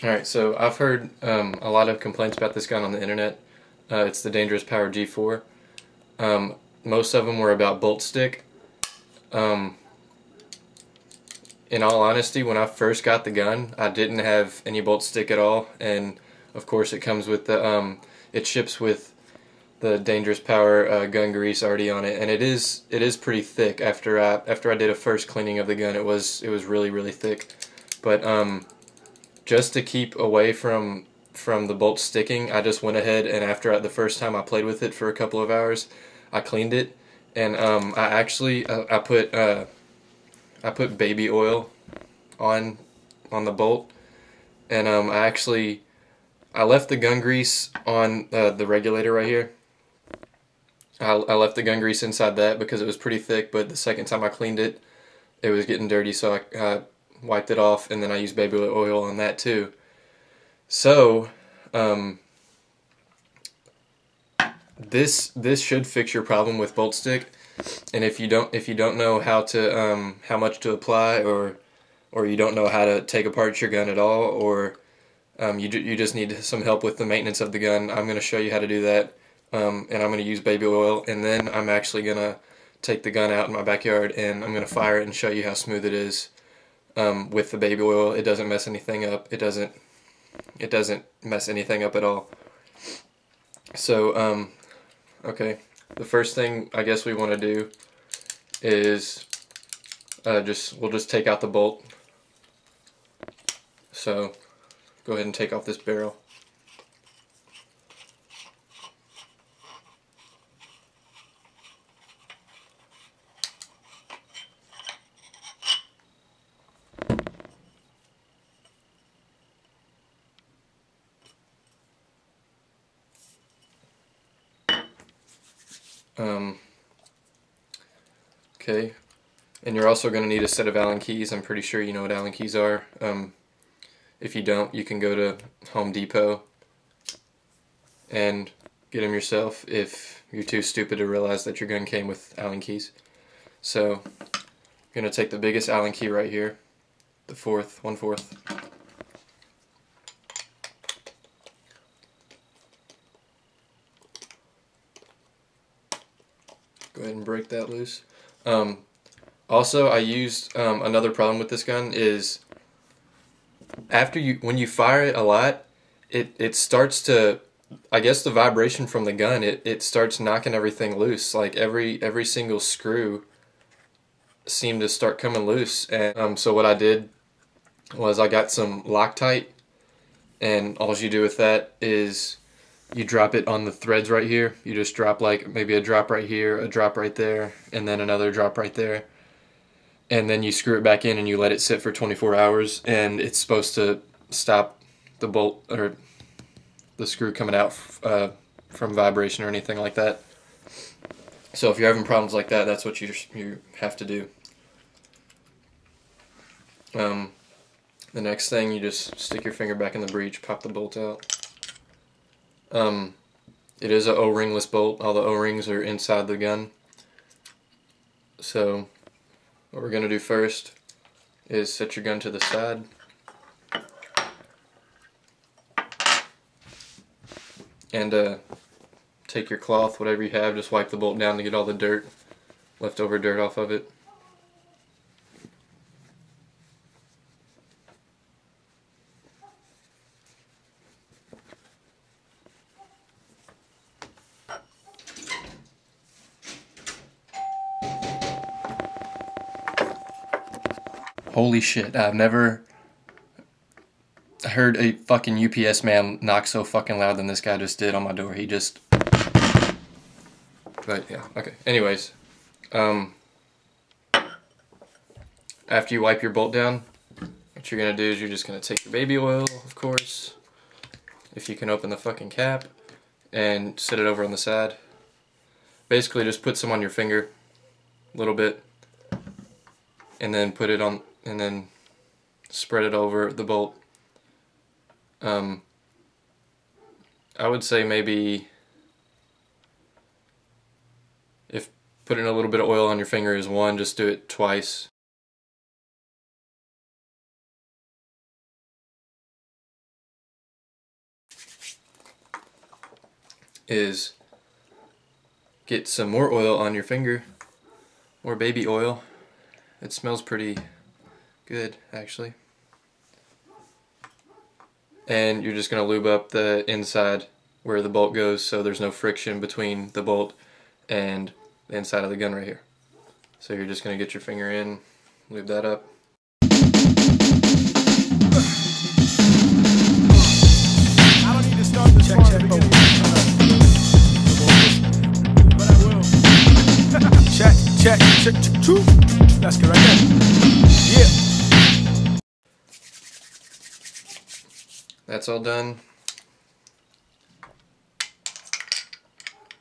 Alright, so I've heard a lot of complaints about this gun on the internet. It's the Dangerous Power G4. Most of them were about bolt stick. Um, in all honesty, when I first got the gun, I didn't have any bolt stick at all, and of course it comes with the it ships with the Dangerous Power gun grease already on it, and it is pretty thick. After I did a first cleaning of the gun, it was really thick, but just to keep away from the bolt sticking, I just went ahead and the first time I played with it for a couple of hours, I cleaned it, and I put baby oil on the bolt, and I left the gun grease on the regulator right here. I left the gun grease inside that because it was pretty thick, but the second time I cleaned it, it was getting dirty, so I wiped it off, and then I used baby oil on that too. So, this should fix your problem with bolt stick. And if you don't know how much to apply, or you don't know how to take apart your gun at all, or you just need some help with the maintenance of the gun, I'm going to show you how to do that. And I'm going to use baby oil, and then I'm actually going to take the gun out in my backyard and I'm going to fire it and show you how smooth it is. With the baby oil, it doesn't mess anything up. It doesn't mess anything up at all. So, okay, the first thing I guess we want to do is we'll just take out the bolt. So, go ahead and take off this barrel. Okay, and you're also going to need a set of Allen keys. I'm pretty sure you know what Allen keys are. If you don't, you can go to Home Depot and get them yourself if you're too stupid to realize that your gun came with Allen keys. So, you're going to take the biggest Allen key right here, the 1/4. Go ahead and break that loose. Also, I used another problem with this gun is when you fire it a lot, it starts to, I guess the vibration from the gun, it starts knocking everything loose. Like every single screw seemed to start coming loose, and so what I did was I got some Loctite, and all you do with that is you drop it on the threads right here. You just drop like maybe a drop right here, a drop right there, and then another drop right there. And then you screw it back in and you let it sit for 24 hours, and it's supposed to stop the bolt or the screw coming out from vibration or anything like that. So if you're having problems like that, that's what you have to do. The next thing, you just stick your finger back in the breech, pop the bolt out. It is a O-ringless bolt. All the O-rings are inside the gun. So what we're going to do first is set your gun to the side. And take your cloth, whatever you have, just wipe the bolt down to get all the dirt, leftover dirt off of it. Holy shit, I've never heard a fucking UPS man knock so fucking loud than this guy just did on my door. He just... But yeah, okay. Anyways, after you wipe your bolt down, what you're gonna do is you're just gonna take your baby oil, of course, if you can open the fucking cap, and set it over on the side. Basically just put some on your finger, a little bit, and then put it on, and then spread it over the bolt. I would say maybe if putting a little bit of oil on your finger is one, just do it twice. is get some more oil on your finger, or baby oil. It smells pretty good, actually. And you're just going to lube up the inside where the bolt goes so there's no friction between the bolt and the inside of the gun right here. So you're just going to get your finger in, lube that up. I don't need to start this far to begin. But I will. check, two. That's good right there. Yeah. That's all done.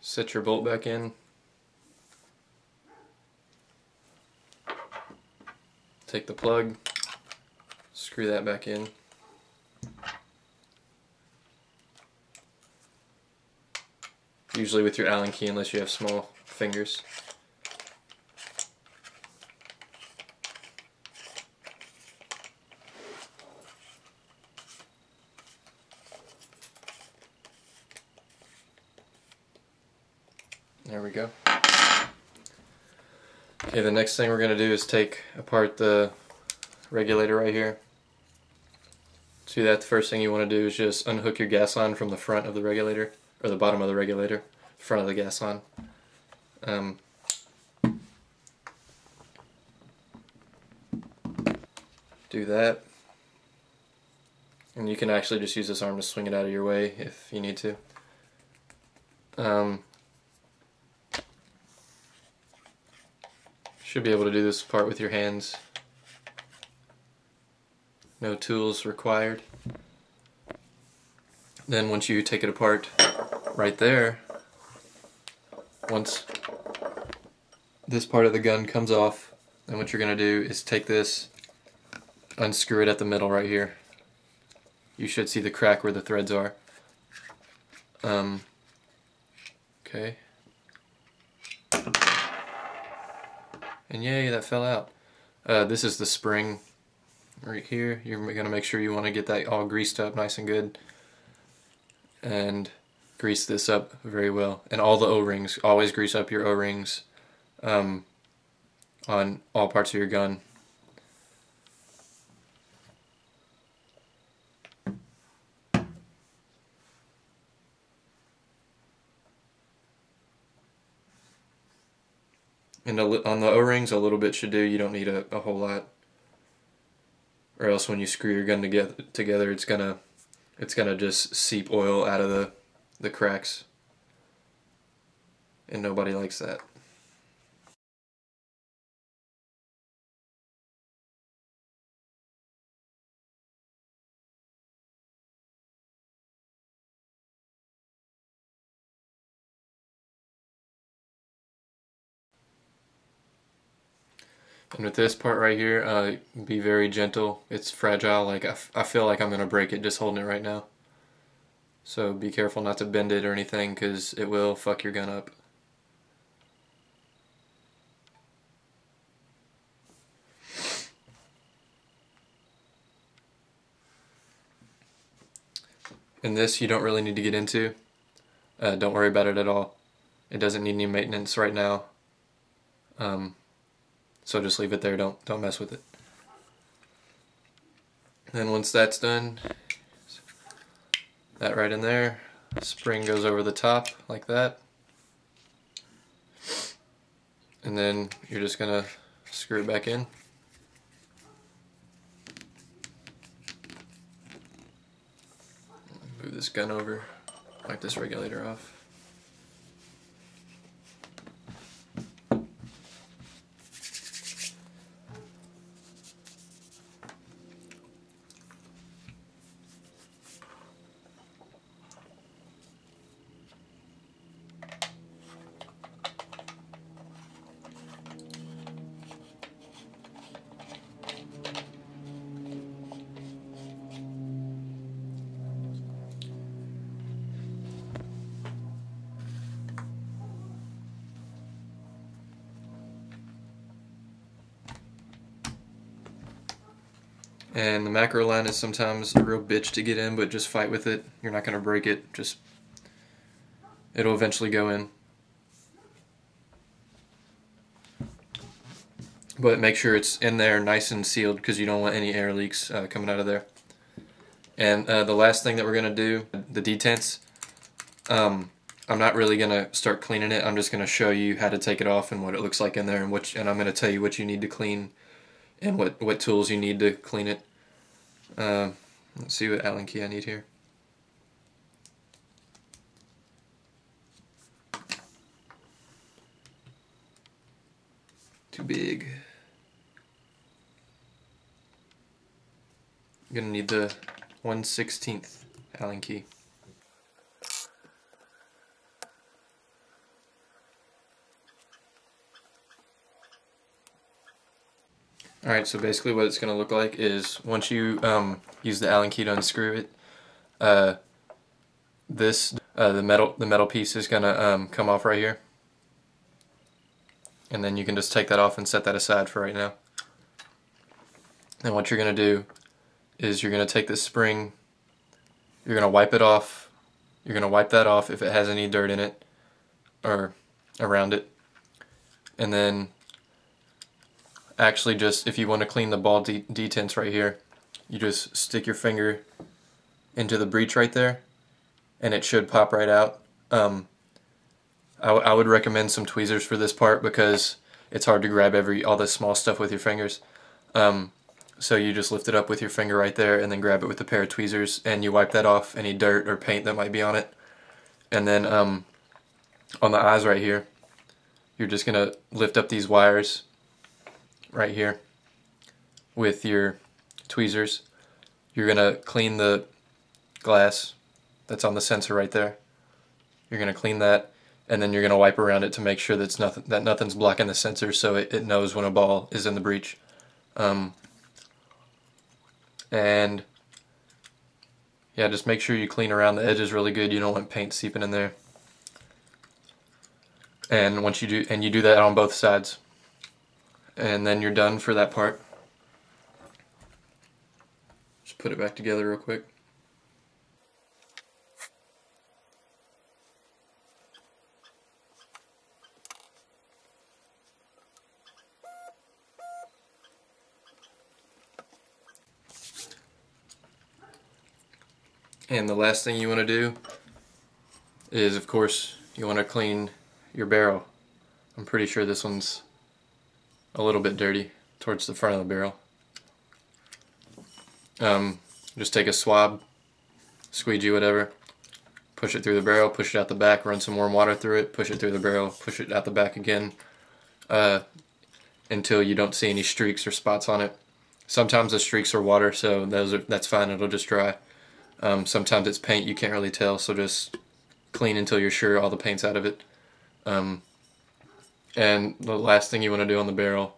Set your bolt back in. Take the plug, screw that back in. Usually with your Allen key, unless you have small fingers. There we go. Okay, the next thing we're going to do is take apart the regulator right here. To do that, the first thing you want to do is just unhook your gas line from the front of the regulator, or the bottom of the regulator, front of the gas line. Do that. And you can actually just use this arm to swing it out of your way if you need to. Should be able to do this part with your hands. No tools required. Then once you take it apart right there, once this part of the gun comes off, then what you're going to do is take this, unscrew it at the middle right here. You should see the crack where the threads are. Okay. And yay, that fell out. This is the spring right here. You're going to make sure you want to get that all greased up nice and good. And grease this up very well. And all the O-rings, always grease up your O-rings on all parts of your gun. And on the O-rings, a little bit should do. You don't need a whole lot, or else when you screw your gun together, it's gonna just seep oil out of the cracks, and nobody likes that. And with this part right here, be very gentle. It's fragile. Like I feel like I'm gonna break it just holding it right now. So be careful not to bend it or anything, because it will fuck your gun up. And this you don't really need to get into. Don't worry about it at all. It doesn't need any maintenance right now. So just leave it there, don't mess with it. Then once that's done, that right in there, spring goes over the top like that. And then you're just gonna screw it back in. Move this gun over, wipe this regulator off. And the macro line is sometimes a real bitch to get in, but just fight with it. You're not going to break it. Just It'll eventually go in. But make sure it's in there nice and sealed because you don't want any air leaks coming out of there. And the last thing that we're going to do, the detents, I'm not really going to start cleaning it. I'm just going to show you how to take it off and what it looks like in there, and I'm going to tell you what you need to clean and what tools you need to clean it. Let's see what Allen key I need here. Too big. I'm going to need the 1/16 Allen key. Alright, so basically what it's going to look like is once you use the Allen key to unscrew it, the metal piece is going to come off right here. And then you can just take that off and set that aside for right now. And what you're going to do is you're going to take this spring, you're going to wipe it off, you're going to wipe that off if it has any dirt in it or around it. And then actually just, if you want to clean the ball detents right here, you just stick your finger into the breech right there and it should pop right out. I would recommend some tweezers for this part because it's hard to grab all the small stuff with your fingers. So you just lift it up with your finger right there and then grab it with a pair of tweezers and you wipe that off, any dirt or paint that might be on it. And then on the eyes right here, you're just going to lift up these wires right here with your tweezers. You're going to clean the glass that's on the sensor right there. You're going to clean that, and then you're going to wipe around it to make sure that nothing's blocking the sensor so it knows when a ball is in the breech. And yeah, just make sure you clean around the edges really good. You don't want paint seeping in there. And once you do that on both sides, and then you're done for that part. Just put it back together real quick. And the last thing you want to do is, of course, you want to clean your barrel. I'm pretty sure this one's a little bit dirty towards the front of the barrel. Just take a swab, squeegee, whatever, push it through the barrel, push it out the back, run some warm water through it, push it through the barrel, push it out the back again, until you don't see any streaks or spots on it. Sometimes the streaks are water, so that's fine, it'll just dry. Sometimes it's paint, you can't really tell, so just clean until you're sure all the paint's out of it. And the last thing you want to do on the barrel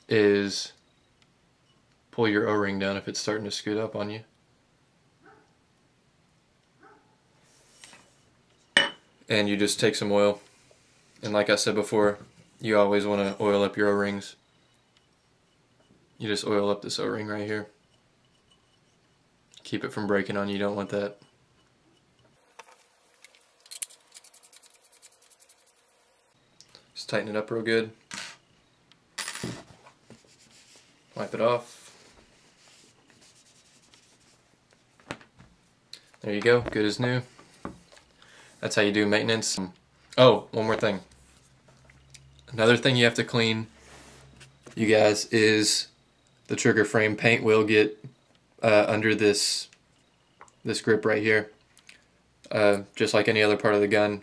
is pull your O-ring down if it's starting to scoot up on you. And you just take some oil, and like I said before, you always want to oil up your O-rings. You just oil up this O-ring right here. Keep it from breaking on you, don't want that. Just tighten it up real good. Wipe it off. There you go, good as new. That's how you do maintenance. Oh, one more thing. Another thing you have to clean, you guys, is the trigger frame. Paint will get under this grip right here, just like any other part of the gun.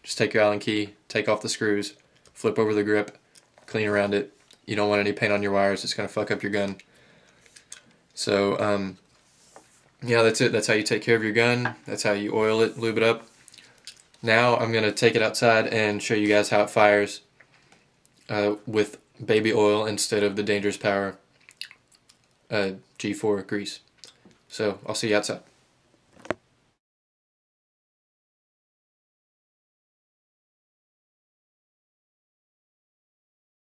Just take your Allen key, take off the screws, flip over the grip, clean around it. You don't want any paint on your wires, it's going to fuck up your gun. So yeah, that's it. That's how you take care of your gun. That's how you oil it, lube it up. Now I'm going to take it outside and show you guys how it fires with baby oil instead of the Dangerous Power G4 grease. So I'll see you outside.